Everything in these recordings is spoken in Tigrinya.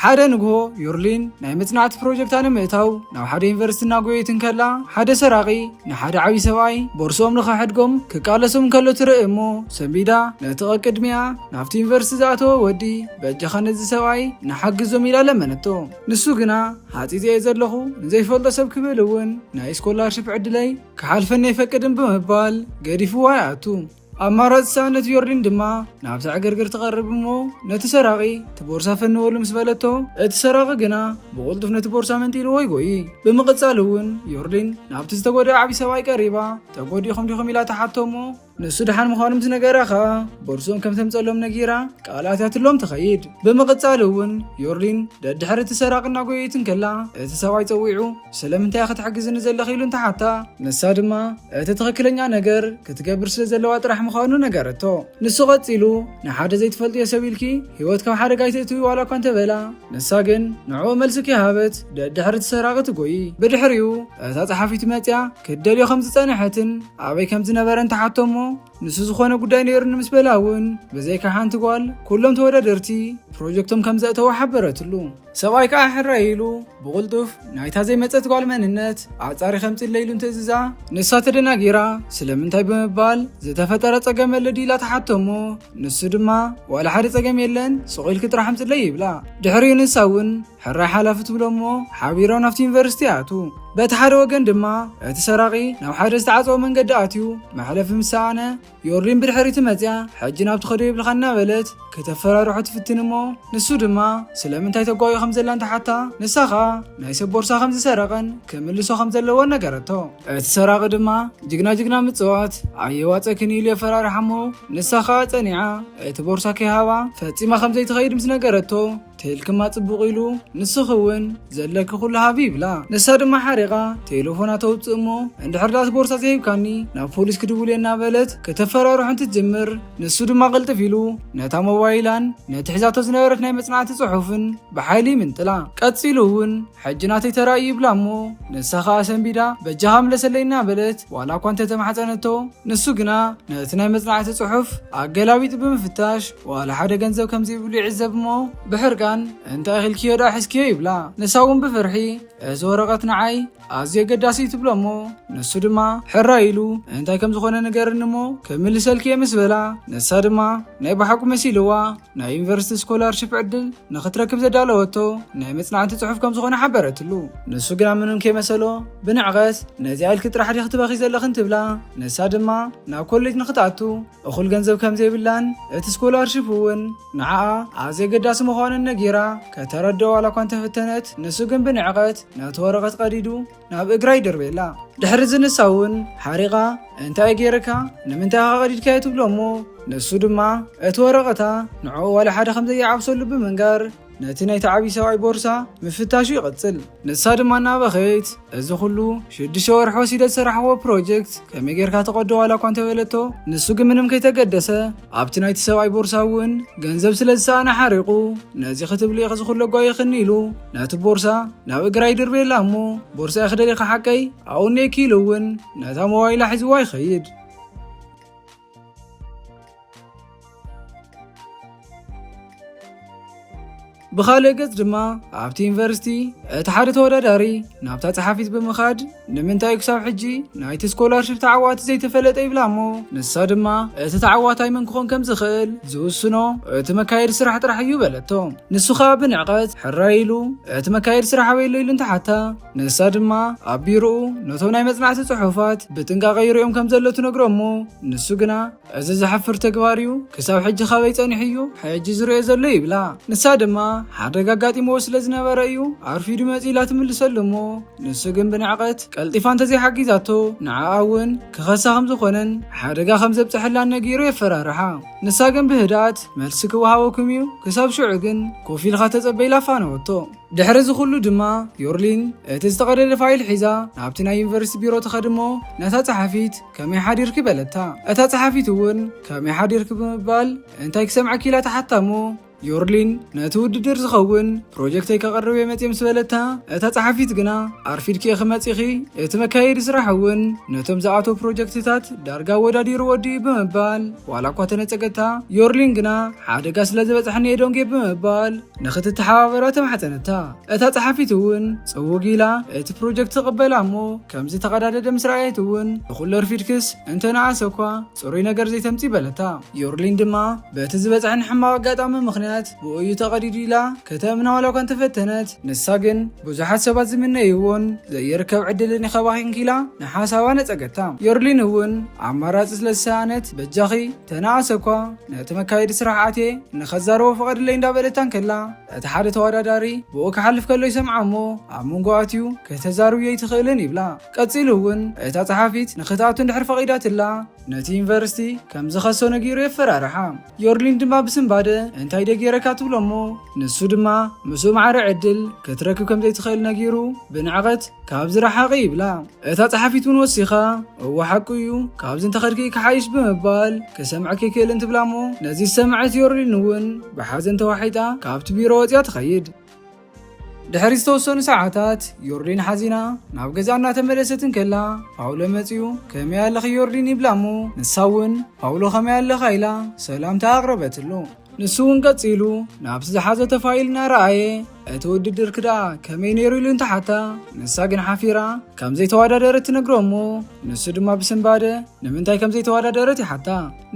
ሓደ ንግሆ ዮርሊን ናይ መጽናዕቲ ፕሮጀክት ኣነ ምእታው ናብ ሓደ ዩኒቨርሲቲ እናጎየትን ከላ ሓደ ሰራቂ ንሓደ ዓብይ ሰብኣይ ቦርሶም ንኸሕድጎም ክቃለሶም ከሎ ትርኢ እሞ ሰንቢዳ ነቲ ቅድሚያ ናብቲ ዩኒቨርሲቲ ዝኣተወ ወዲ በእጅኻ ነዚ ሰብኣይ ንሓግዞም ኢላ ለመነቶ። ንሱ ግና ሓፂፀ ዘለኹ ንዘይፈልጦ ሰብ ክብል እውን ናይ ስኮላርሽፕ ዕድለይ ክሓልፈኒ ኣይፈቅድን ብምባል ገዲፍዋ ይኣቱ። ኣማራፂ ሳነት ዮርሊን ድማ ናብቲ ዕግርግር ትቐርብ እሞ ነቲ ሰራቂ እቲ ቦርሳ ፈንወሉ ምስ በለቶ እቲ ሰራቂ ግና ብቁልጡፍ ነቲ ቦርሳ መንጢልዎ ይጎይ። ብምቕፃል እውን ዮርሊን ናብቲ ዝተጎድአ ዓብይ ሰብኣይ ቀሪባ ተጎዲኹም ዲኹም ኢላ ተሓቶሞ ንሱ ድሓን ምዃኖም ዝነገራኻ ቦርሶም ከም ተምፀሎም ነጊራ ቃላትያትሎም ትኸይድ። ብምቕፃል እውን ዮርሊን ደድሕሪ እቲ ሰራቂ እናጎየትን ከላ እቲ ሰብኣይ ፀዊዑ ስለምንታይ ክትሕግዝኒ ዘለኺ ኢሉ እንተሓታ ንሳ ድማ እቲ ትኽክለኛ ነገር ክትገብር ስለ ዘለዋ ጥራሕ ምዃኑ ነገረቶ። ንሱ ቀፂሉ ንሓደ ዘይትፈልጥዮ ሰብ ኢልኪ ሂወት ካብ ሓደጋ ይተእትዊ ዋላ እኳ እንተበላ ንሳ ግን ንዕኡ መልሲ ከይሃበት ደድሕሪ እቲ ሰራቂ ትጎይ። ብድሕሪኡ እታ ጸሓፊት መፅያ ክደልዮ ከም ዝፀንሐትን ኣበይ ከም ዝነበረን ተሓቶሞ ንሱ ዝኾነ ጉዳይ ነይሩን ምስ በላ እውን ብዘይካ ሓንቲ ጓል ኩሎም ተወዳደርቲ ፕሮጀክቶም ከም ዘእተው ሓበረትሉ። ሰብኣይ ከዓ ሕራ ኢሉ ብቁልጡፍ ናይታ ዘይመፀት ጓል መንነት ኣጻሪ ከምፅለ ኢሉ እንትእዝዛ ንሳ ተደናጊራ ስለምንታይ ብምባል ዝተፈጠረ ፀገም ኣሎ ዲላ ተሓቶሞ ንሱ ድማ ዋላ ሓደ ፀገም የለን ስቑኢልክ ጥራሕ ምፅለይ ይብላ። ድሕሪኡ ንሳ እውን ሕራይ ሓላፊ ትብሎ እሞ ሓቢሮም ናብቲ ዩኒቨርሲቲ ኣቱ። በቲ ሓደ ወገን ድማ እቲ ሰራቂ ናብ ሓደ ዝተዓፀወ መንገዲ ኣትዩ መሕለፊ ምሳኣነ ዮርሊን ብድሕሪቲ መፅያ ሕጂ ናብቲ ኸዶ ይብልካ እናበለት ከተፈራርሑ ትፍትን እሞ ንሱ ድማ ስለምንታይ ተጓዮ ከም ዘላ እንተሓታ ንሳኻ ናይ ሰብ ቦርሳ ከም ዝሰረቀን ክምልሶ ከም ዘለዎ ነገረቶ። እቲ ሰራቂ ድማ ጅግና ምፅዋት ኣየዋፀክን ኢሉ የፈራርሓ እሞ ንሳኻ ፀኒዓ እቲ ቦርሳ ከይሃባ ፈፂማ ከም ዘይትኸይድ ምስ ነገረቶ ተልክማ ጽቡቕ ኢሉ ንስኽ እውን ዘለክ ኩሉ ሃቢ ይብላ። ንሳ ድማ ሓሪቓ ቴሌፎና ተውፅእ እሞ እንድሕርዳት ቦርሳ ዘይብካኒ ናብ ፖሊስ ክድውል እናበለት ከተፈራርሑ እንትትጅምር ንሱ ድማ ቅልጥፍ ኢሉ ነታ ሞባይላን ነቲ ሒዛቶ ዝነበረት ናይ መጽናዕቲ ጽሑፍን ብሓይሊ ምንጥላ። ቀፂሉ እውን ሕጂ ናተይ ተራእዩ ይብላ እሞ ንሳኻ ሰንቢዳ በጃኻ ምለሰለይ እናበለት ዋላ እኳ እንተተማሕፀነቶ ንሱ ግና ነቲ ናይ መጽናዕቲ ጽሑፍ ኣገላቢጥ ብምፍታሽ ዋላ ሓደ ገንዘብ ከምዚ ይብሉ ይዕዘብ እሞ ብሕርቃ እንታይ ኺልክዮ ዳ ሕዝክዮ ይብላ። ንሳ እውን ብፍርሒ እዚ ወረቐት ንዓይ ኣዝየ ገዳሲ ትብሎ እሞ ንሱ ድማ ሕራ ኢሉ እንታይ ከም ዝኾነ ነገርን እሞ ከምልሰልክየ ምስ በላ ንሳ ድማ ናይ ባሓቁ መሲልዋ ናይ ዩኒቨርሲቲ ስኮላርሽፕ ዕድል ንኽትረክብ ዘዳለወቶ ናይ መጽናዕቲ ጽሑፍ ከም ዝኾነ ሓበረትሉ። ንሱ ግና ምንም ከይመሰሎ ብንዕቐት ነዚኣ ኢልክ ጥራሕ ዲ ክትበኺ ዘለኽን ትብላ። ንሳ ድማ ናብ ኮሌጅ ንኽትኣቱ እኹል ገንዘብ ከም ዘይብላን እቲ ስኮላርሽፕ እውን ንዓኣ ኣዝየ ገዳሲ ምዃኑን ነጊራ ከተረድኦ ዋላ እኳ እንተፈተነት ንሱ ግን ብንዕቐት ነቲ ወረቐት ቀዲዱ ናብ እግራ ይድርቤላ። ድሕሪ ዝንሳ እውን ሓሪቓ እንታይ ገይርካ ንምንታይ ቀዲድካዮ ትብሎ እሞ ንሱ ድማ እቲ ወረቐታ ንዕኡ ዋላ ሓደ ከም ዘይዓብሰሉ ብምንጋር ነቲ ናይቲ ዓብይ ሰብኣይ ቦርሳ ምፍታሹ ይቕፅል። ንሳ ድማ እናበኸት እዚ ኩሉ 6 ወርሒ ወሲደ ዝሰራሕዎ ፕሮጀክት ከመይ ጌርካ ተቐዶ ዋላ እኳ እንተበለቶ ንሱ ግን ምንም ከይተገደሰ ኣብቲ ናይቲ ሰብኣይ ቦርሳ እውን ገንዘብ ስለ ዝሰኣነ ሓሪቑ ነዚ ክትብል ኢኸ ዝኩሎ ጓይኽኒ ኢሉ ነቲ ቦርሳ ናብ እግራ ይድርቤላ እሞ ቦርሳ ይኽደሊኻ ሓቀይ ኣውኔኪ ኢሉ እውን ነታ ሞባይላ ሒዝዋ ይኸይድ። ብኻልእ ገጽ ድማ ኣብቲ ዩኒቨርሲቲ እቲ ሓደ ተወዳዳሪ ናብታ ጸሓፊት ብምኻድ ንምንታይ ክሳብ ሕጂ ናይቲ ስኮላርሽፕ ተዓዋቲ ዘይተፈለጠ ይብላ እሞ ንሳ ድማ እቲ ተዓዋታይ መን ክኾን ከም ዝኽእል ዝውስኖ እቲ መካየዲ ስራሕ ጥራሕ እዩ በለቶ። ንሱ ኸኣ ብንዕቐት ሕራ ኢሉ እቲ መካየዲ ስራሕ ኣበየሎ ኢሉ እንተሓታ ንሳ ድማ ኣብ ቢሮኡ ነቶም ናይ መጽናዕቲ ጽሑፋት ብጥንቃቐ ይሪኦም ከም ዘሎ ትነግሮ እሞ ንሱ ግና እዚ ዘሕፍር ተግባር እዩ ክሳብ ሕጂ ኸበይ ጸኒሕ እዩ ሕጂ ዝርኦ ዘሎ ይብላ። ንሳ ድማ ሓደጋ ኣጋጢሞ ስለ ዝነበረ እዩ ኣርፊዱ መፂላ ትምልሰሉ እሞ ንሱ ግን ብንዕቐት ቀልጢፋ እንተዘይሓጊዛቶ ንዓኣ እውን ክኸሳ ከም ዝኾነን ሓደጋ ከም ዘብፅሐላን ነጊሩ የፈራርሓ። ንሳ ግን ብህድኣት መልሲ ክወሃበኩም እዩ ክሳብ ሽዑ ግን ኮፍ ኢልካ ተፀበይላ ፋነወቶ። ድሕሪ ዝኩሉ ድማ ዮርሊን እቲ ዝተቐደደ ፋይል ሒዛ ናብቲ ናይ ዩኒቨርሲቲ ቢሮ ተኸድሞ ነታ ጸሓፊት ከመይ ሓዲርኪ በለታ። እታ ጸሓፊት እውን ከመይ ሓዲርኪ ብምባል እንታይ ክሰምዐ ኪላ ተሓታሞ ዮርሊን ነቲ ውድድር ዝኸውን ፕሮጀክተይ ከቕርብ የመፅየ ምስ በለታ እታ ጸሓፊት ግና ኣርፊድኪ ክመፂኺ እቲ መካየዲ ስራሕ እውን ነቶም ዝኣተው ፕሮጀክትታት ዳርጋ ወዳዲሩ ወዲኡ ብምባል ዋላ እኳ ተነፀገታ ዮርሊን ግና ሓደጋ ስለ ዝበፅሐኒ የዶንጌ ብምባል ንኽትተሓባበራ ተማሕፀነታ። እታ ጸሓፊት እውን ፅውግ ኢላ እቲ ፕሮጀክት ትቕበላ እሞ ከምዚ ተቐዳደደ ምስ ረኣየት እውን ብኩሉ ኣርፊድክስ እንተነኣሰ እኳ ፅሩይ ነገር ዘይተምፂ በለታ። ዮርሊን ድማ በቲ ዝበፅሐኒ ሕማቕ ኣጋጣሚ ምክንያት ብኡዩ ተቐዲዱ ኢላ ከተምና ዋላ እኳ እንተፈተነት ንሳ ግን ብዙሓት ሰባት ዝምነይዎን ዘይርከብ ዕድልን ይኸባኺን ኢላ ንሓሳባ ነፀገታ። ዮርሊን እውን ኣማራፂ ስለዝሰኣነት በጃኺ ተነኣሰ እኳ ነቲ መካየዲ ስራሕ ኣትየ ንኸዛረቦ ፈቐድለይ እንዳበለታን ከላ እቲ ሓደ ተወዳዳሪ ብኡ ክሓልፍ ከሎ ይሰምዓ እሞ ኣብ መንጎ ኣትዩ ከተዛርብዮ ኣይትኽእልን ይብላ። ቀፂሉ እውን እታ ጸሓፊት ንኽትኣቱ እንድሕር ፈቒዳትላ ነቲ ዩኒቨርሲቲ ከም ዝኸሶ ነጊሩ የፈራርሓ። ዮርሊን ድማ ብስምባደ እንታይ ደጌረካ ትብሎ እሞ ንሱ ድማ ምስኡ ማዕረ ዕድል ክትረክብ ከም ዘይትኽእል ነጊሩ ብንዕቐት ካብ ዝረሓቐ ይብላ። እታ ጸሓፊት እውን ወሲኻ እዋ ሓቂ እዩ ካብዚ እንተኸድኪ ክሓይሽ ብምባል ክሰምዐኪ ይክእልን ትብላ እሞ ነዚ ዝሰምዐት ዮርሊን እውን ብሓዘን ተዋሒጣ ካብቲ ቢሮ ወፅያ ትኸይድ። ድሕሪ ዝተወሰኑ ሰዓታት ዮርሊን ሓዚና ናብ ገዛ እናተመለሰትን ከላ ፓውሎ መፅዩ ከመይ ኣለኺ ዮርሊን ይብላ እሞ ንሳ እውን ፓውሎ ከመይ ኣለኻ ኢላ ሰላምታ ኣቕረበትሉ። ንሱ እውን ቀፂሉ ናብቲ ዝሓዘቶ ፋይል እናረኣየ እቲ ውድድር ክዳ ከመይ ነይሩ ኢሉ እንተሓታ ንሳ ግን ሓፊራ ከምዘይተወዳደረት ትነግሮ እሞ ንሱ ድማ ብስምባደ ንምንታይ ከምዘይተወዳደረት ይሓታ።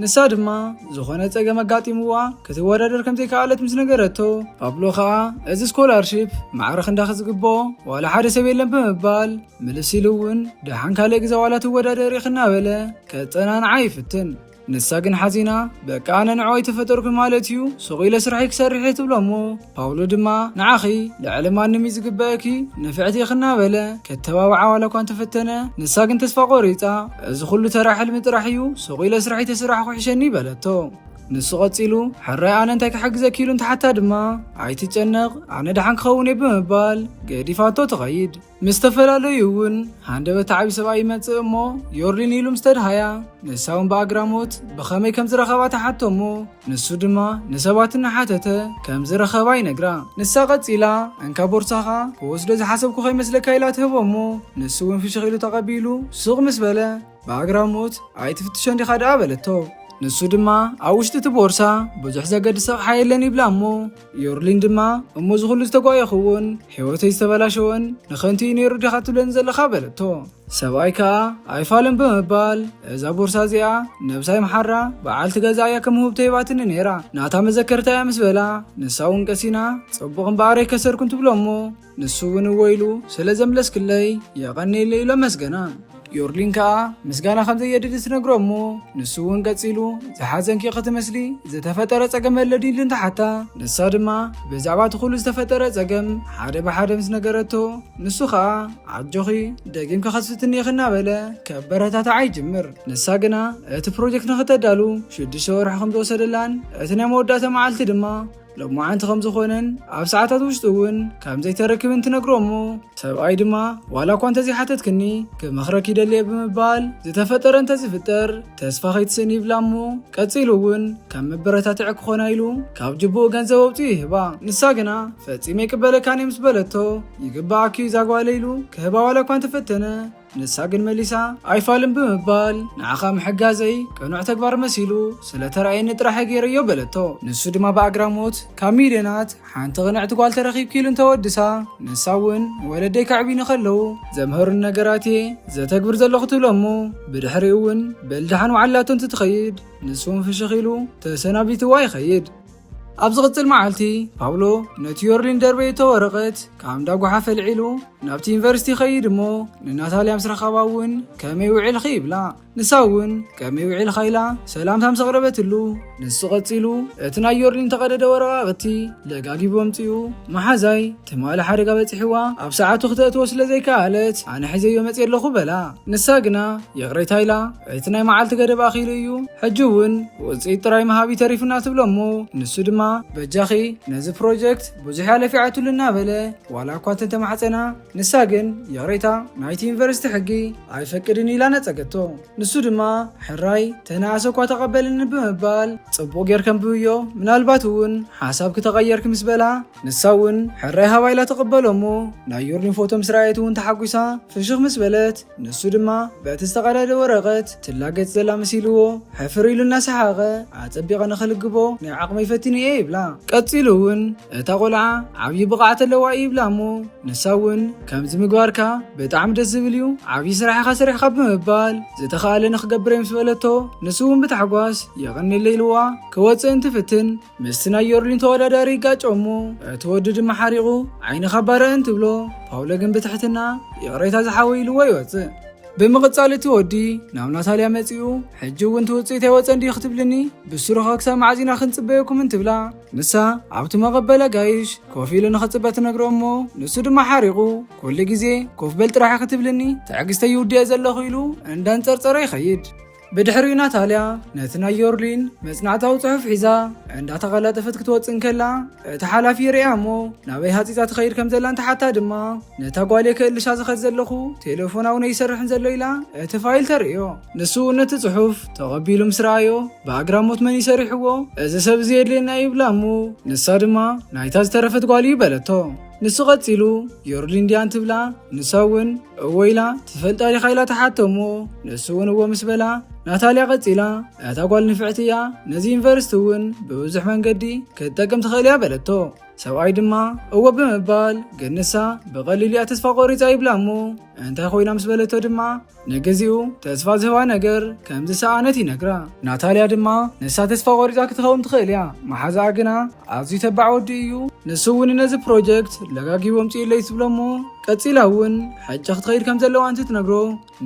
ንሳ ድማ ዝኾነ ፀገም ኣጋጢምዋ ክትወዳደር ከምዘይከኣለት ምስ ነገረቶ ፓብሎ ከዓ እዚ ስኮላርሺፕ ማዕረኽ እንዳኽዝግብኦ ዋላ ሓደ ሰብ የለን ብምባል ምልስ ኢሉ እውን ድሓን ካልእ ግዜ ዋላ ትወዳደር ይኽናበለ ከፀናንዓ ይፍትን። ንሳ ግን ሓዚና በቃ ኣነ ንዕወይ ተፈጠርኩ ማለት እዩ ሱቕ ኢለ ስራሒ ክሰርሕ ትብሎ እሞ ፓውሎ ድማ ንዓኺ ልዕሊ ማንም እዩ ዝግበአኪ ንፍዕቲ ይኽናበለ ከተባብዓ ዋላ እኳ እንተፈተነ ንሳ ግን ተስፋ ቆሪፃ እዚ ኩሉ ተራ ሕልሚ ጥራሕ እዩ ሱቕ ኢለ ስራሒ ተስራሕ ኩሕሸኒ በለቶ። ንሱ ቀፂሉ ሕራይ ኣነ እንታይ ክሕግዘኪ ኢሉ እንተሓታ ድማ ኣይትጨነቕ ኣነ ድሓን ክኸውን እየ ብምባል ገዲፋቶ ትኸይድ። ምስ ተፈላለዩ እውን ሃንደበት ዓብዪ ሰብኣይ ይመፅእ እሞ ዮርሊን ኢሉ ምስ ተድሃያ ንሳ እውን ብኣግራሞት ብኸመይ ከም ዝረኸባ ተሓቶ እሞ ንሱ ድማ ንሰባት እናሓተተ ከም ዝረኸባ ይነግራ። ንሳ ቀፂላ እንካ ቦርሳኻ ክወስዶ ዝሓሰብኩ ኸይመስለካ ኢላ ትህቦ እሞ ንሱ እውን ፍሽኽ ኢሉ ተቐቢሉ ሱቕ ምስ በለ ብኣግራሞት ኣይትፍትሾ እንዲኻ ደኣ በለቶ። ንሱ ድማ ኣብ ውሽጢ እቲ ቦርሳ ብዙሕ ዘገድስ ኣቕሓ የለን ይብላ እሞ ዮርሊን ድማ እሞ ዝኹሉ ዝተጓየኽውን ሕይወተይ ዝተበላሸወን ንኸንቲ እዩ ነይሩ ዲኻ ትብለኒ ዘለኻ በለቶ። ሰብኣይ ከዓ ኣይፋለን ብምባል እዛ ቦርሳ እዚኣ ነብሳይ መሓራ በዓልቲ ገዛ እያ ከም ህብቶ ሂባትኒ ነይራ ናታ መዘከርታ እያ ምስ በላ ንሳ እውን ቀሲና ጽቡቕን በኣረይ ከሰርኩን ትብሎ እሞ ንሱ እውን እወኢሉ ስለ ዘምለስክለይ የቐኒየለ ኢሎ መስገና። ዮርሊን ከዓ ምስጋና ከምዘየድል ትነግሮ እሞ ንሱ እውን ቀፂሉ ዝሓዘንኪ ክትመስሊ ዝተፈጠረ ፀገም ኣለዲ ኢሉ እንተሓታ ንሳ ድማ ብዛዕባ እቲ ኩሉ ዝተፈጠረ ፀገም ሓደ ብሓደ ምስ ነገረቶ ንሱ ከዓ ዓጆኺ ደጊምካ ከስፍትኒ ይኽናበለ ከበረታታዓ ይጅምር። ንሳ ግና እቲ ፕሮጀክት ንኽተዳሉ 6 ወርሒ ከም ዝወሰደላን እቲ ናይ መወዳእታ መዓልቲ ድማ ሎማዓንቲ ከም ዝኾነን ኣብ ሰዓታት ውሽጢ እውን ከምዘይተረክብን ትነግሮ እሞ ሰብኣይ ድማ ዋላ እኳ እንተዘይሓተትክኒ ክመኽረኪ ይደልየ ብምባል ዝተፈጠረ እንተዝፍጠር ተስፋ ከይትስእኒ ይብላ እሞ ቀፂሉ እውን ከም መበረታትዒ ክኾና ኢሉ ካብ ጅቡኡ ገንዘብ ኣውፅኡ ይህባ። ንሳ ግና ፈፂመ ይቅበለካኒ ምስ በለቶ ይግባኣኪ እዩ ዛጓለ ኢሉ ክህባ ዋላ እኳ እንተፈተነ ንሳ ግን መሊሳ ኣይፋልን ብምባል ንዓኻ ምሕጋዘይ ቅኑዕ ተግባር መሲሉ ስለተረኣየኒ ጥራሕ ገይረዮ በለቶ። ንሱ ድማ ብኣግራሞት ካብ ሚልዮናት ሓንቲ ቅንዕቲ ጓል ተረኺብኪ ኢሉ እንተወድሳ ንሳ እውን ወለደይ ከዕቢኑ ከለዉ ዘምሃሩን ነገራት እየ ዘተግብር ዘለኹ ትብሎ እሞ ብድሕሪኡ እውን በልድሓን ዋዕላቶ እንትትኸይድ ንሱ እውን ፍሽኽ ኢሉ ተሰናቢትዋ ይኸይድ። ኣብ ዝቕፅል መዓልቲ ፓውሎ ነቲ ዮርሊን ደርበየቶ ወረቐት ካብ እንዳጓሓ ፈልዒሉ ናብቲ ዩኒቨርሲቲ ይኸይድ እሞ ንናታልያ ምስ ረኸባ እውን ከመይ ውዒልኺ ይብላ። ንሳ እውን ከመይ ውዒልኻ ኢላ ሰላምታ ምስ ኣቕረበትሉ ንሱ ቀፂሉ እቲ ናይ ዮርሊን ተቐደደ ወረቓቕቲ ለጋጊቡ ኣምፂኡ መሓዛይ ትማሊ ሓደጋ በፂሕዋ ኣብ ሰዓቱ ክተእትዎ ስለ ዘይከኣለት ኣነ ሒዘዮ መፅእ ኣለኹ በላ። ንሳ ግና የቕሬታ ኢላ እቲ ናይ መዓልቲ ገደብ ኣኺሉ እዩ ሕጂ እውን ውፅኢት ጥራይ መሃቢ ተሪፉና ትብሎ እሞ ንሱ ድማ በጃኺ ነዚ ፕሮጀክት ብዙሕ ያለፊዓቱልና በለ ዋላ እኳ እንተማሕፀና ንሳ ግን የቕሬታ ናይቲ ዩኒቨርሲቲ ሕጊ ኣይፈቅድን ኢላ ነፀገቶ። ንሱ ድማ ሕራይ ተናእሰ እኳ ተቐበልኒ ብምባል ጽቡቕ ጌርከም ብዮ ምናልባት እውን ሓሳብ ክተቐየርክ ምስ በላ ንሳ እውን ሕራይ ሃባይላ ተቐበሎሞ ናይ ዮርሊን ፎቶ ምስ ረኣየት እውን ተሓጒሳ ፍሽኽ ምስ በለት ንሱ ድማ በቲ ዝተቐደደ ወረቐት ትላገጽ ዘላ መሲልዎ ሕፍር ኢሉ እናሰሓቐ ኣጸቢቐ ንኽልግቦ ናይ ዓቕመይ ፈቲኒ እየ ይብላ። ቀፂሉ እውን እታ ቆልዓ ዓብዪ ብቕዓት ኣለዋ ይብላ እሞ ንሳ እውን ከምዚ ምግባርካ ብጣዕሚ ደስ ዝብል እዩ ዓብዪ ስራሕኻ ሰሪሕካ ብምባል ዝተኻኣለ ንኽገብረ ምስ በለቶ ንሱ እውን ብታሕጓስ የቐኒለ ኢልዋ ክወፅእ እንትፍትን ምስቲ ናይ ዮርሊን ተወዳዳሪ ይጋጮ እሞ እቲ ወዲ ድማ ሓሪቑ ዓይንኻ ባርአ እንትብሎ ፓውሎ ግን ብትሕትና የቕሬታ ዝሓወ ኢልዎ ይወፅእ። ብምቕጻል እቲ ወዲ ናብ ናታልያ መጺኡ ሕጂ እውን ትውፅኢት ኣይወፀ እንዲ ክትብልኒ ብስሩኻ ክሳብ መዓዚና ክንጽበየኩም እንትብላ ንሳ ኣብቲ መቐበለ ጋይሽ ኮፍ ኢሉ ንኽጽበ ትነግሮ እሞ ንሱ ድማ ሓሪቑ ኩሉ ግዜ ኮፍ በል ጥራሕ ክትብልኒ ትዕግስተይ ይውድየ ዘለኹ ኢሉ እንዳንጸርጸረ ይኸይድ። ብድሕሪኡ ናታልያ ነቲ ናይ ዮርሊን መጽናዕታዊ ጽሑፍ ሒዛ እንዳተቐላጠፈት ክትወፅእ ከላ እቲ ሓላፊ ይርያ እሞ ናበይ ሃፂፃ ትኸይድ ከም ዘላ እንተሓታ ድማ ነታ ጓል ክእልሻ ዝኸድ ዘለኹ ቴሌፎን እውን ይሰርሕን ዘሎ ኢላ እቲ ፋይል ተርእዮ። ንሱ ነቲ ጽሑፍ ተቐቢሉ ምስ ረኣዮ ብኣግራሞት መን ይሰሪሕዎ እዚ ሰብ እዚ የድልየና ይብላ እሞ ንሳ ድማ ናይታ ዝተረፈት ጓል እዩ በለቶ። ንሱ ቀፂሉ ዮርሊን ድያ እንትብላ ንሳ እውን እወ ኢላ ትፈልጣ ዲኻ ኢላ ተሓቶ እሞ ንሱ እውን እወ ምስ በላ ናታልያ ቀፂላ እታ ጓል ንፍዕቲ እያ ነዚ ዩኒቨርስቲ እውን ብብዙሕ መንገዲ ክትጠቅም ትኽእል እያ በለቶ። ሰብኣይ ድማ እወ ብምባል ግን ንሳ ብቐሊሉ እያ ተስፋ ቆሪፃ ይብላ እሞ እንታይ ኮይና ምስ በለቶ ድማ ንግዚኡ ተስፋ ዝህባ ነገር ከም ዝሰኣነት ይነግራ። ናታልያ ድማ ንሳ ተስፋ ቆሪፃ ክትኸውን ትኽእል እያ መሓዛኣ ግና ኣዝዩ ተባዕ ወዲ እዩ ንሱ እውን ነዚ ፕሮጀክት ለጋጊቦ ምፅኢለ ይትብሎ እሞ ቀፂላ እውን ሕጂ ክትኸይድ ከም ዘለዋ እንትትነግሮ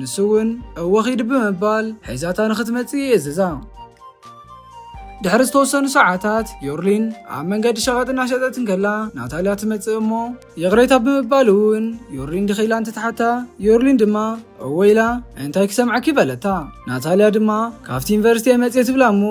ንሱ እውን እወ ኺድ ብምባል ሒዛታ ንኽትመጽእ የእዝዛ። ድሕሪ ዝተወሰኑ ሰዓታት ዮርሊን ኣብ መንገዲ ሸቐጥ እናሸጠት ከላ ናታልያ ትመጽእ እሞ የቕሬታ ብምባል እውን ዮርሊን ድኺላ እንትትሓታ ዮርሊን ድማ እወ ኢላ እንታይ ክሰምዓኪ በለታ። ናታልያ ድማ ካብቲ ዩኒቨርስቲ መጽእ ትብላ እሞ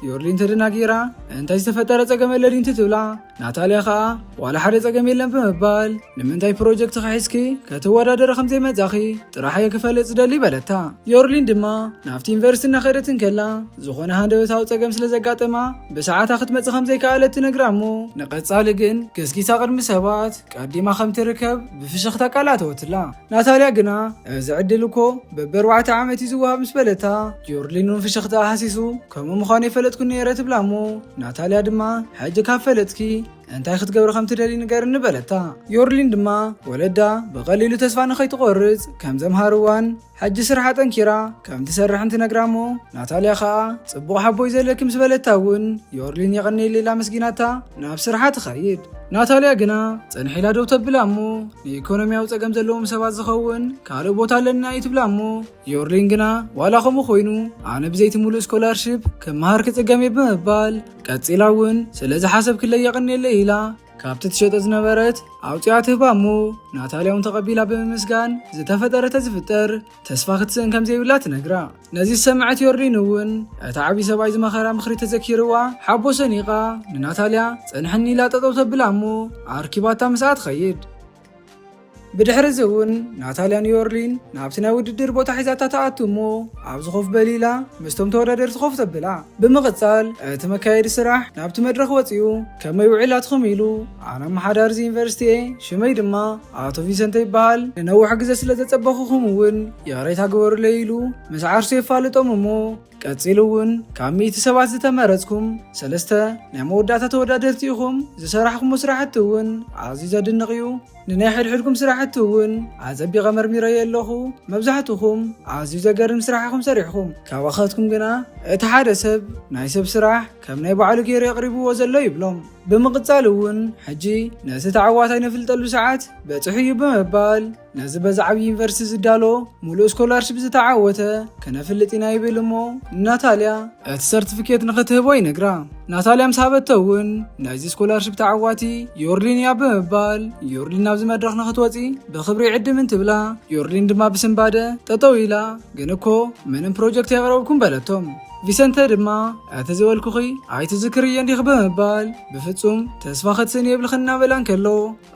ዮርሊን ተደናጊራ እንታይ ዝተፈጠረ ጸገም ኣለዲ እንትትብላ ናታልያ ከዓ ዋላ ሓደ ጸገም የለን ብምባል ንምንታይ ፕሮጀክት ኺሒዝኪ ከተወዳደረ ከም ዘይመጻኺ ጥራሕ የክፈልጥ ዝደሊ በለታ። ዮርሊን ድማ ናብቲ ዩኒቨርስቲ እናኸደት ከላ ዝኾነ ሃንደበታዊ ጸገም ስለዘጋጠማ ብሰዓታ ክትመጽእ ከም ዘይከኣለት ትነግራ እሞ ንቐጻሊ ግን ገስጊሳ ቅድሚ ሰባት ቀዲማ ከም ትርከብ ብፍሽኽታ ቃላተወትላ። ናታልያ ግና እዚ ዕድል እኮ በ4 ዓመት እዩ ዝወሃብ ምስ በለታ ዮርሊን እውን ፍሽኽታ ሓሲሱ ከምኡ ምዃኑ የፈለጥኩ ነይረ ትብላ እሞ ናታልያ ድማ ሕጂ ካብ ፈለጥኪ እንታይ ክትገብር ከም ትደሊ ንገርኒ በለታ። ዮርሊን ድማ ወለዳ ብቐሊሉ ተስፋ ንኸይትቆርጽ ከም ዘምሃርዋን ሕጂ ስራሓ ጠንኪራ ከም ትሰርሕ እንትነግራ እሞ ናታልያ ከዓ ጽቡቕ ሓቦይ ዘለኪ ምስ በለታ እውን ዮርሊን የቐኒለ ኢላ መስጊናታ ናብ ስራሓ ትኸይድ። ናታልያ ግና ጸንሒላ ደው ተብላ እሞ ንኢኮኖሚያዊ ጸገም ዘለዎም ሰባት ዝኸውን ካልእ ቦታ ኣለና እዩ ትብላ እሞ ዮርሊን ግና ዋላ ከምኡ ኮይኑ ኣነ ብዘይቲ ሙሉእ ስኮላርሽፕ ክመሃር ክጽገም እየ ብምባል ቀፂላ እውን ስለዚ ሓሰብ ክለይ የቐኒለ ኢላ ካብቲ ትሸጦ ዝነበረት ኣውፂኣ ትህባ እሞ ናታልያ እውን ተቐቢላ ብምስጋን ዝተፈጠረ ተዝፍጠር ተስፋ ክትስእን ከም ዘይብላ ትነግራ። ነዚ ዝሰምዐት ዮርሊን እውን እታ ዓብዪ ሰብኣይ ዝመኸራ ምኽሪ ተዘኪርዋ ሓቦ ሰኒቓ ንናታልያ ጸንሐኒ ኢላ ጠጠው ተብላ እሞ ኣርኪባታ ምስኣ ትኸይድ። ብድሕሪ እውን ናታልያን ዮርሊን ናብቲ ናይ ውድድር ቦታ ሒዛታ ተኣቱ እሞ ኣብዚ ኮፍ በሊላ ምስቶም ተወዳደርቲ ኮፍ ተብላ። ብምቕጻል እቲ መካየዲ ስራሕ ናብቲ መድረኽ ወፂኡ ከመይ ውዒላትኩም ኢሉ ኣነ መሓዳር እዚ ዩኒቨርስቲ ሽመይ ድማ ኣቶ ቪሰንተ ይበሃል ንነዊሕ ግዜ ስለ ዘጸበኹኹም እውን የቕሬታ ግበሩለይ ኢሉ ምስ ዓርሱ የፋልጦም እሞ ቀፂሉ እውን ካብ 100 ሰባት ዝተመረጽኩም 3 ናይ መወዳእታ ተወዳደርቲ ኢኹም ዝሰራሕኩም ስራሕቲ እውን ኣዝዩ ዘድንቕ እዩ ንናይ ሕድሕድኩም ስራሕቲ እውን ኣጸቢቐ መርሚረየ ኣለኹ መብዛሕትኹም ኣዝዩ ዘገርም ስራሕኩም ሰሪሕኩም ካብኣኸትኩም ግና እቲ ሓደ ሰብ ናይ ሰብ ስራሕ ከም ናይ ባዕሉ ገይሩ የቕሪብዎ ዘሎ ይብሎም። ብምቕጻል እውን ሕጂ ነቲ ተዓዋታይ ነፍልጠሉ ሰዓት በጽሑ እዩ ብምባል ነዚ በዛ ዓብዪ ዩኒቨርስቲ ዝዳሎ ሙሉእ ስኮላርሽፕ ዝተዓወተ ከነፍልጥ ኢና ይብል እሞ ናታልያ እቲ ሰርቲፊኬት ንኽትህቦ ይነግራ። ናታልያ ምስ ሃበቶ እውን ናይዚ ስኮላርሽፕ ተዓዋቲ ዮርሊን እያ ብምባል ዮርሊን ናብዚ መድረኽ ንኽትወፂ ብኽብሪ ይዕድም እንትብላ ዮርሊን ድማ ብስምባደ ጠጠው ኢላ ግን እኮ ምንም ፕሮጀክት የቕረብኩም በለቶም። ቪሰንተ ድማ ኣተዘበልኩኺ ኣይትዝክር እየ እንዲኽ ብምባል ብፍጹም ተስፋ ክትስን የብልኽና በላን ከሎ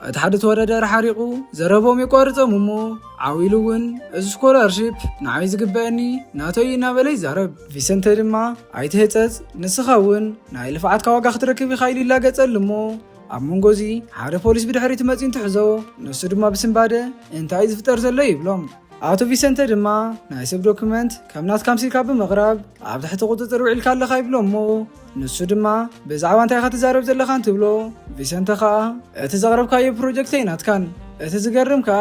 እቲ ሓደ ተወዳዳሪ ሓሪቑ ዘረቦም የቋርፆም እሞ ዓዊሉ እውን እዚ ስኮላርሺፕ ንዓይ ዝግበአኒ ናተይ እናበለ ይዛረብ። ቪሰንተ ድማ ኣይትህፀፅ ንስኻ እውን ናይ ልፍዓትካ ዋጋ ክትረክብ ኢኻ ኢሉ ይላገፀሉ እሞ ኣብ መንጎዚ ሓደ ፖሊስ ብድሕሪት መፂን ትሕዞ ንሱ ድማ ብስምባደ እንታይ ዝፍጠር ዘሎ ይብሎም። ኣቶ ቪሰንተ ድማ ናይ ሰብ ዶክመንት ከም ናትካ ምሲልካ ብምቕራብ ኣብ ትሕቲ ቁፅፅር ውዒልካ ኣለኻ ይብሎ እሞ ንሱ ድማ ብዛዕባ እንታይ ካ ትዛረብ ዘለኻ እንትብሎ ቪሰንተ ከዓ እቲ ዘቕረብካዮ ፕሮጀክት ናትካን እቲ ዝገርም ከዓ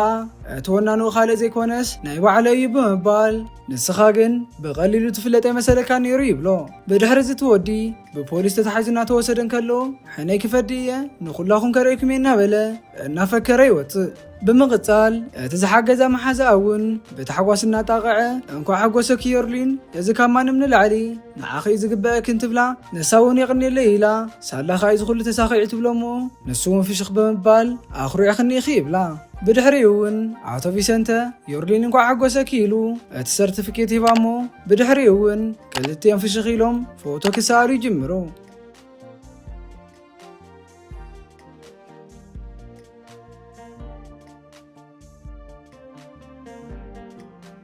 እቲ ወናንኡ ካልእ ዘይኮነስ ናይ ባዕለ እዩ ብምባል ንስኻ ግን ብቐሊሉ ትፍለጥ መሰለካ ነይሩ ይብሎ። ብድሕሪ እዚ ትወዲ ብፖሊስ ተታሒዙ እናተወሰደ ከሎ ሕነይ ክፈዲ እየ ንኹላኹም ከረእኩም እየ እናበለ እናፈከረ ይወፅእ። ብምቕፃል እቲ ዝሓገዛ መሓዛ እውን ብታሕጓስ እናጣቕዐ እንኳ ሓጎሰኪ ዮርሊን እዚ ካብ ማንም ንላዕሊ ንዓኺ ዝግበአክ እንትብላ ንሳ እውን የቕኒለ ኢላ ሳላኻ እዩ ዝኹሉ ተሳኺዑ ትብሎ እሞ ንሱ እውን ፍሽኽ ብምባል ኣኽሪዕኽኒ ኢኺ ይብላ። ብድሕሪኡ እውን ኣቶ ቪሰንተ ዮርሊን እንኳ ሓጎሰኪ ኢሉ እቲ ሰርቲፊኬት ሂባ እሞ ብድሕሪኡ እውን ክልቲኦም ፍሽኽ ኢሎም ፎቶ ክሰኣሉ ይጅምሩ።